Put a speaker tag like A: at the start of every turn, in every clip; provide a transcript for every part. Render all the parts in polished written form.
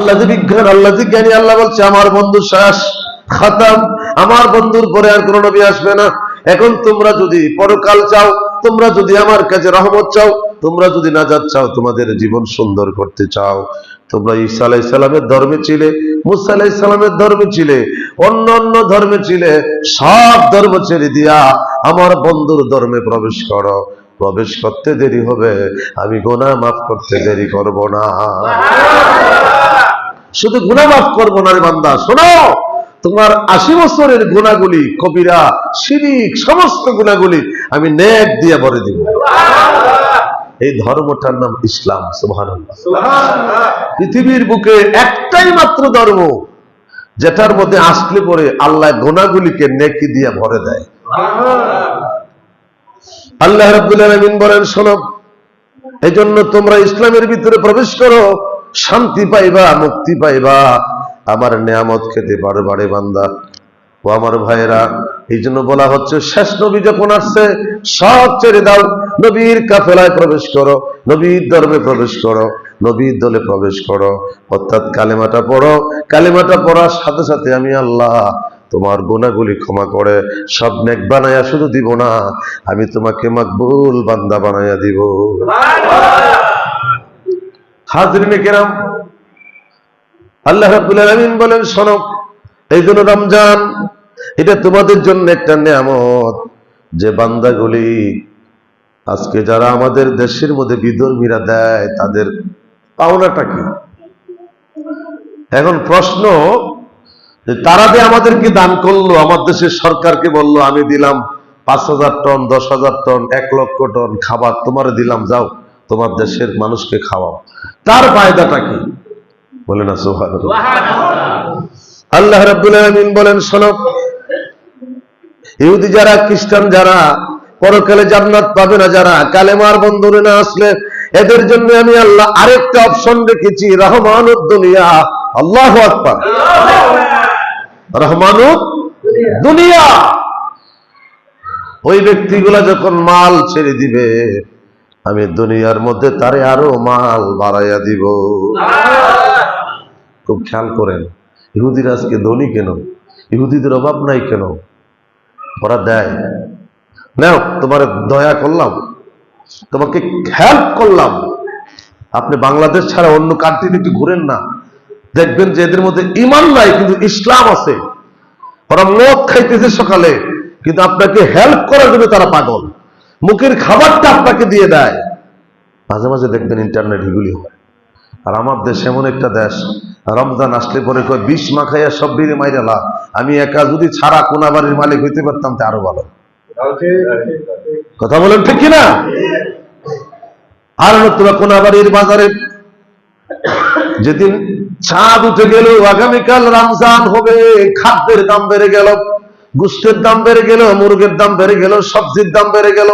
A: আল্লাহ যে বিজ্ঞান, আল্লাহ যে জ্ঞানী, আল্লাহ বলছে আমার বন্ধু শেষ, খতম, আমার বন্ধুর পরে আর কোন নবী আসবে না। এখন তোমরা যদি পরকাল চাও, তোমরা যদি আমার কাছে রহমত চাও, তোমরা যদি নাজাত চাও, তোমাদের জীবন সুন্দর করতে চাও, তোমরা ঈসা আলাইহিস সালামের ধর্মে ছিলে, মুসা আলাইহিস সালামের ধর্মে ছিলে, অন্য অন্য ধর্মে ছিলে, সব ধর্ম ছেড়ে দিয়া আমার বন্ধুর ধর্মে প্রবেশ করো। প্রবেশ করতে দেরি হবে, আমি গুনাহ মাফ করতে দেরি করব না। শুধু গুনাহ মাফ করবো না রে বান্দা, শোনো, তোমার 80 বছরের গুনাহগুলি, কবিরা, শিরিক, সমস্ত গুনাহগুলি আমি নেক দিয়ে ভরে দিব। এই ধর্মটার নাম ইসলাম। সুবহানাল্লাহ। পৃথিবীর বুকে একটাই মাত্র ধর্ম যেটার মধ্যে আসলে পরে আল্লাহ গুনাহগুলিকে নেকি দিয়ে ভরে দেয়। আল্লাহ রাব্বুল আলামিন বলেন, শোনো, এজন্য তোমরা ইসলামের ভিতরে প্রবেশ করো, শান্তি পাইবা, মুক্তি পাইবা, আমার নিয়ামত খেতে পারবা রে বান্দা। ও আমার ভাইয়েরা, এই জন্য বলা হচ্ছে শেষ নবী যখন আসছে সব ছেড়ে দাও, নবীর কাফেলায় প্রবেশ করো, নবীর ধর্মে প্রবেশ করো, নবীর দলে প্রবেশ করো, অর্থাৎ কালেমাটা পড়ো। কালেমাটা পড়ার সাথে সাথে আমি আল্লাহ তোমার গুনাহগুলি ক্ষমা করে সব নেক বানায়া শুধু দিব না, আমি তোমাকে মাকবুল বান্দা বানায়া দিব। হাজরিনে কেরাম, আল্লাহ রাব্বুল আলামিন বলেন, শোনো, এই জন্য রমজান এটা তোমাদের জন্য একটা নিয়ামত, যে বান্দাগুলি আজকে যারা আমাদের দেশের মধ্যে বিধর্মীরা দেয়, তাদের পাওনাটা কি? এখন প্রশ্ন, তারা যে আমাদেরকে দান করলো, আমার দেশের সরকারকে বললো আমি দিলাম 5,000 টন, 10,000 টন, 1 লক্ষ টন খাবার তোমার দিলাম, যাও তোমার দেশের মানুষকে খাওয়াও, তার ফায়দাটা কি? বলে না সুবহানাল্লাহ। আল্লাহ রাব্বুল আলামিন বলেন, শোনো, ইহুদি যারা, খ্রিস্টান যারা পরকালে জান্নাত পাবে না, যারা কালেমার বন্ধনে না আসলে, এদের জন্য আমি আল্লাহ আরেকটা অপশন রেখেছি, রহমানুদ দুনিয়া। আল্লাহু আকবার। রহমানুদ দুনিয়া। ওই ব্যক্তিগুলা যখন মাল ছেড়ে দিবে, আমি দুনিয়ার মধ্যে তারে আরো মাল বাড়াইয়া দিব। খুব খেয়াল করেন, ইহুদিরা আজকে ধনী কেন? ইহুদিদের অভাব নাই কেন? ওরা দেয়, নাও তোমার দয়া করলাম, তোমাকে হেল্প করলাম। আপনি বাংলাদেশ ছাড়া অন্য কান্ট্রিতে একটু ঘুরেন না, দেখবেন যে এদের মধ্যে ঈমান নাই কিন্তু ইসলাম আছে। ওরা মদ খাইতেছে সকালে, কিন্তু আপনাকে হেল্প করার জন্য তারা পাগল, মুখের খাবারটা আপনাকে দিয়ে দেয়। মাঝে মাঝে দেখবেন ইন্টারনেট এগুলি হয়। আর আমার দেশ এমন একটা দেশ, রমজান আসলে পরে কয় 20 মাখাইয়া সব বিড়ি মাইরালা, আমি একা যদি ছাড়া কোনা বাড়ির মালিক হইতে পারতাম তা আরো ভালো। কথা বলেন ঠিক কিনা? আর নতুবা কোনা বাড়ির বাজারে যেদিন চাঁদ উঠে গেল, আগামীকাল রমজান হবে, খাদ্যের দাম বেড়ে গেল, গোশতের দাম বেড়ে গেল, মুরগের দাম বেড়ে গেল, সবজির দাম বেড়ে গেল,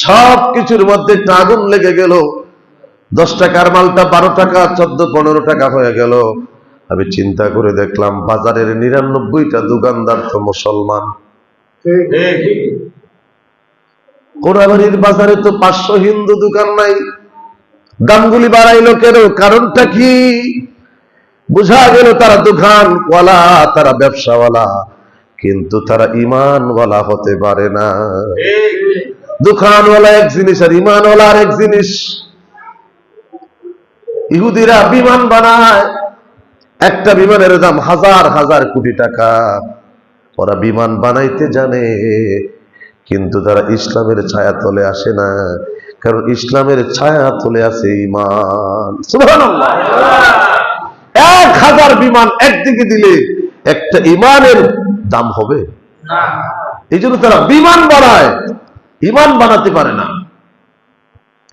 A: সব কিছুর মধ্যে একটা আগুন লেগে গেল। 10 টাকার মালটা 12 টাকা, 14-15 টাকা হয়ে গেল। আমি চিন্তা করে দেখলাম বাজারের 99টা দোকানদার তো মুসলমান। কোনাবাড়ির বাজারে তো 500 হিন্দু দোকান নাই। দামগুলি বাড়াইলো কেন? কারণটা কি? বুঝা গেল তারা দোকানওয়ালা, তারা ব্যবসাওয়ালা, কিন্তু তারা ঈমানওয়ালা হতে পারে না। দোকানওয়ালা এক জিনিস আর ঈমানওয়ালা আর এক জিনিস। ইহুদিরা বিমান বানায়, একটা বিমানের দাম 1000 কোটি টাকা। ওরা বিমান বানাইতে জানে, কিন্তু তারা ইসলামের ছায়া তলে আসে না, কারণ ইসলামের ছায়া তলে আছে ঈমান। সুবহানাল্লাহ। 1000 বিমান একদিকে দিলে একটা ঈমানের দাম হবে না। এই জন্য তারা বিমান বানায়, ঈমান বানাতে পারে না।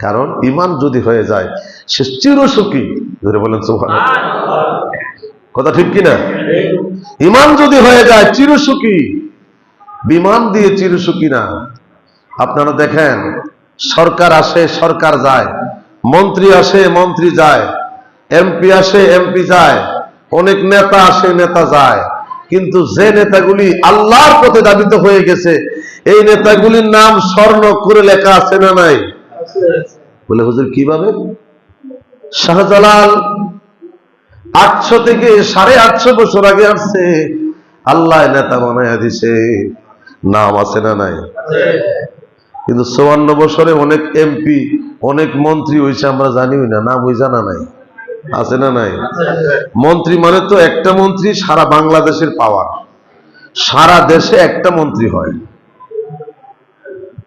A: কারণ ঈমান যদি হয়ে যায় সে চিরসুখী। ধরে বলেন সুবহানাল্লাহ। কথা ঠিক কিনা? ঈমান যদি হয়ে যায় চিরসুখী, বিমান দিয়ে চিরসুখী না। আপনারা দেখেন, সরকার আসে, সরকার যায়, মন্ত্রী আসে, মন্ত্রী যায়, এমপি আসে, এমপি যায়, অনেক নেতা আসে, নেতা যায়, কিন্তু যে নেতাগুলি আল্লাহর পথে দাবিত হয়ে গেছে, এই নেতাগুলির নাম স্বর্ণ করে লেখা আছে না নাই? বলে হুজুর কিভাবে? শাহজালাল 800 থেকে 850 বছর আগে আসছে, আল্লাহ নেতা বানাইয়া দিছে। নাম আছে না নাই? কিন্তু 54 বছরে অনেক এমপি, অনেক মন্ত্রী হয়েছে, আমরা জানিও না, নাম ওই জানা নাই। আছে না নাই? মন্ত্রী মানে তো একটা মন্ত্রী সারা বাংলাদেশের পাওয়ার, সারা দেশে একটা মন্ত্রী হয়।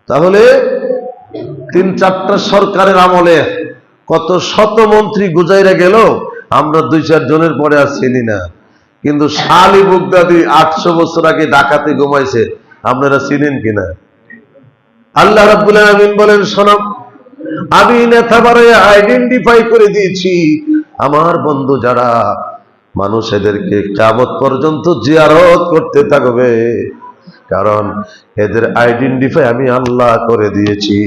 A: তাহলে 3-4টা সরকারের আমলে কত শত মন্ত্রী গুজাইরা গেল, আমরা 2-4 জনের পরে আর চিনি না। কিন্তু শালি বুগদাদি 800 বছর আগে ডাকাতে ঘুমাইছে, আপনারা চিনেন কিনা? আল্লাহ রাব্বুল আলামিন বলেন, শোনো, আমি নেতা বানাইয়া আইডেন্টিফাই করে দিয়েছি আমার বন্ধু যারা, মানুষ এদেরকে কিয়ামত পর্যন্ত জিয়ারত করতে থাকবে, কারণ এদের আইডেন্টিফাই আমি আল্লাহ করে দিয়েছি।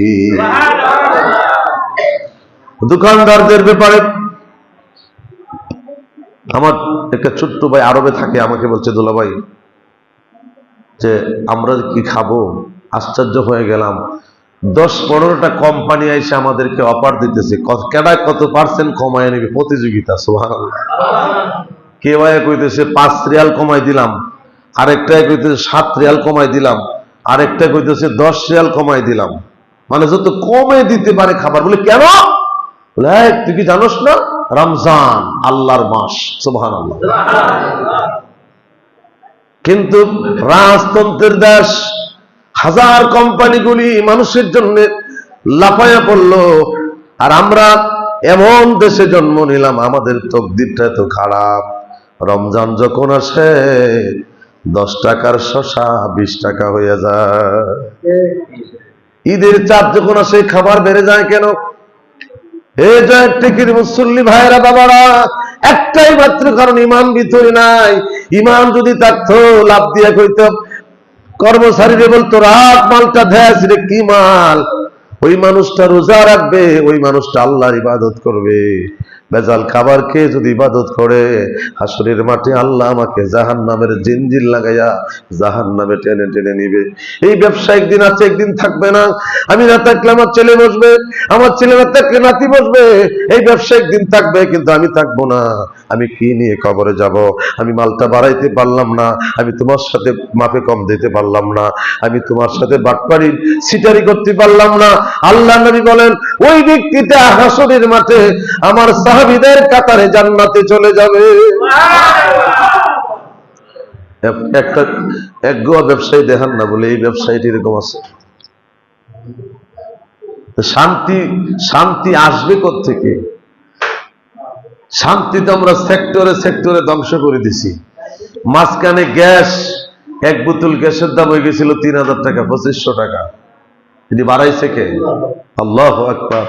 A: দোকানদারদের ব্যাপারে আমার একটা ছোট্ট ভাই আরবে থাকে, আমাকে বলছে, দুলা ভাই যে আমরা কি খাবো? আশ্চর্য হয়ে গেলাম। 10-15টা কোম্পানি এসে আমাদেরকে অফার দিতেছে, কেডায় কত পার্সেন্ট কমায় নেবে, প্রতিযোগিতা। সুবহানাল্লাহ। কেউ কইতেছে 5 রিয়াল কমাই দিলাম, আরেকটাই কইতেছে 7 রিয়াল কমাই দিলাম, আরেকটা কইতেছে 10 রিয়াল কমাই দিলাম। মানে যত কমে দিতে পারে খাবার। বলে কেন? বলে তুই কি জানোস না, রমজান আল্লাহর মাস। সুবহানাল্লাহ। কিন্তু রাজতন্ত্রের দেশ, হাজার কোম্পানিগুলি মানুষের জন্য লাফায়া পড়লো, আর আমরা এমন দেশে জন্ম নিলাম, আমাদের তকদিরটা এত খারাপ। রমজান যখন আসে 10 টাকার শসা 20 টাকা হয়ে যায়। ঈদের চাঁদ যখন আসে খাবার বেড়ে যায় কেন? এই যে টিকির মুসল্লি ভাইরা বাবারা, একটাই মাত্র কারণ, ইমান ভিতরে নাই। ইমান যদি থাকতো লাভ দিয়ে কইতো, কর্মচারীরে বলতো রাত মালটা ভেজ রে, কি মাল? ওই মানুষটা রোজা রাখবে, ওই মানুষটা আল্লাহর ইবাদত করবে। বেজাল খাবার খেয়ে যদি ইবাদত করে, হাসরের মাঠে আল্লাহ আমাকে জাহান্নামের জিনজির লাগাইয়া জাহান্নামে টেনে টেনে নিবে। এই ব্যবসা একদিন আছে, একদিন থাকবে না। আমি না থাকলে আমার ছেলে বসবে, আমার ছেলে না থাকলে নাতি বসবে। এই ব্যবসা একদিন থাকবে, কিন্তু আমি থাকবো না। আমি কি নিয়ে কবরে যাব? আমি মালটা বাড়াইতে পারলাম না, আমি তোমার সাথে মাপে কম দিতে পারলাম না, আমি তোমার সাথে বাটপাড়ি সিটারি করতে পারলাম না। আল্লাহ নবী বলেন, ওই ব্যক্তিটা হাসরের মাঠে আমার সাহাবীদের কাতারে জান্নাতে চলে যাবে। একটা এক গোয়া ব্যবসায়ী দেখান না, বলে এই ব্যবসায়ীটি এরকম আছে। শান্তি শান্তি আসবে কোত্থেকে? শান্তি তো আমরা সেক্টরে সেক্টরে ধ্বংস করে দিছি। মাঝখানে গ্যাস, এক বোতল গ্যাসের দাম হয়ে গেছিল 3000 টাকা, 2500 টাকা। এটি বাড়াইছে কে? আল্লাহু আকবার।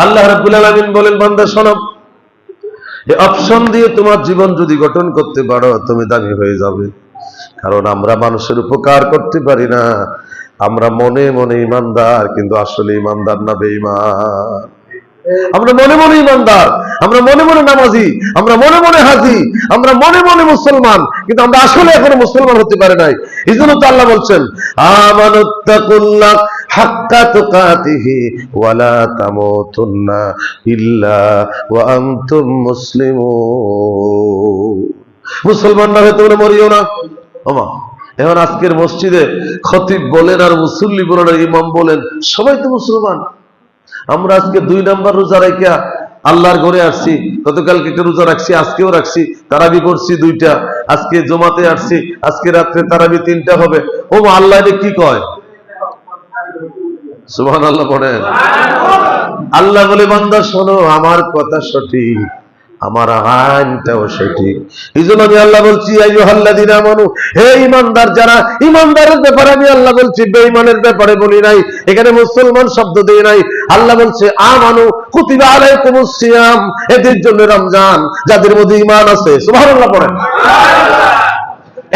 A: আল্লাহ রাব্বুল আলামিন বলেন, বান্দা শোনো, এই অপশন দিয়ে তোমার জীবন যদি গঠন করতে পারো, তুমি দামি হয়ে যাবে। কারণ আমরা মানুষের উপকার করতে পারি না। আমরা মনে মনে ইমানদার, কিন্তু আসলে ইমানদার না বেঈমান। আমরা মনে মনে ইমানদার, আমরা মনে মনে নামাজি, আমরা মনে মনে হাজি, আমরা মনে মনে মুসলমান, কিন্তু আমরা আসলে এখনো মুসলমান হতে পারি নাই। এই জন্য তো আল্লাহ বলছেন, আমানুত্তাকুল্লাহ হাক্কা তুকাতিহি ওয়ালা তামুতুন্না ইল্লা ওয়া আনতুম মুসলিমুন। মুসলমান না হয়ে তোমরা মরিও না। ওমা, এখন আজকের মসজিদে খতিব বলেন আর মুসল্লি বলেন আর ইমাম বলেন, সবাই তো মুসলমান। আমরা আজকে 2 নাম্বার রোজা রাখিয়া আল্লাহর ঘরে আসছি। গতকালকে একটা রোজা রাখছি, আজকেও রাখছি, তারাবি করছি 2টা, আজকে জমাতে আসছি, আজকে রাত্রে তারাবি 3টা হবে। ও আল্লাহ কি কয়? সুবহানাল্লাহ পড়েন। আল্লাহ বলে, বান্দা শোনো, আমার কথা সঠিক, আমার আইনটাও সঠিক। এই জন্য আমি আল্লাহ বলছি, আইয়ুহাল্লাযীনা আমানু, হে ঈমানদার যারা, ঈমানদারের ব্যাপারে আমি আল্লাহ বলছি, বেঈমানের ব্যাপারে বলি নাই। এখানে মুসলমান শব্দ দেই নাই। আল্লাহ বলছে, আমানু কুতিবা আলাইকুমুস সিয়াম, এদের জন্য রমজান, যাদের মধ্যে ঈমান আছে। সুবহানাল্লাহ পড়েন।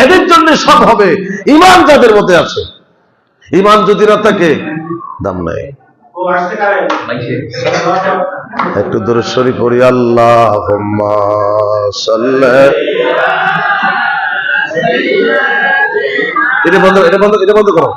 A: এদের জন্য সব হবে, ঈমান যাদের মধ্যে আছে। ঈমান যদি না থাকে, দাম নাই। একটু দরুদ শরীফ পড়ি, আল্লাহুম্মা সাল্লি। এটা বন্ধ করো।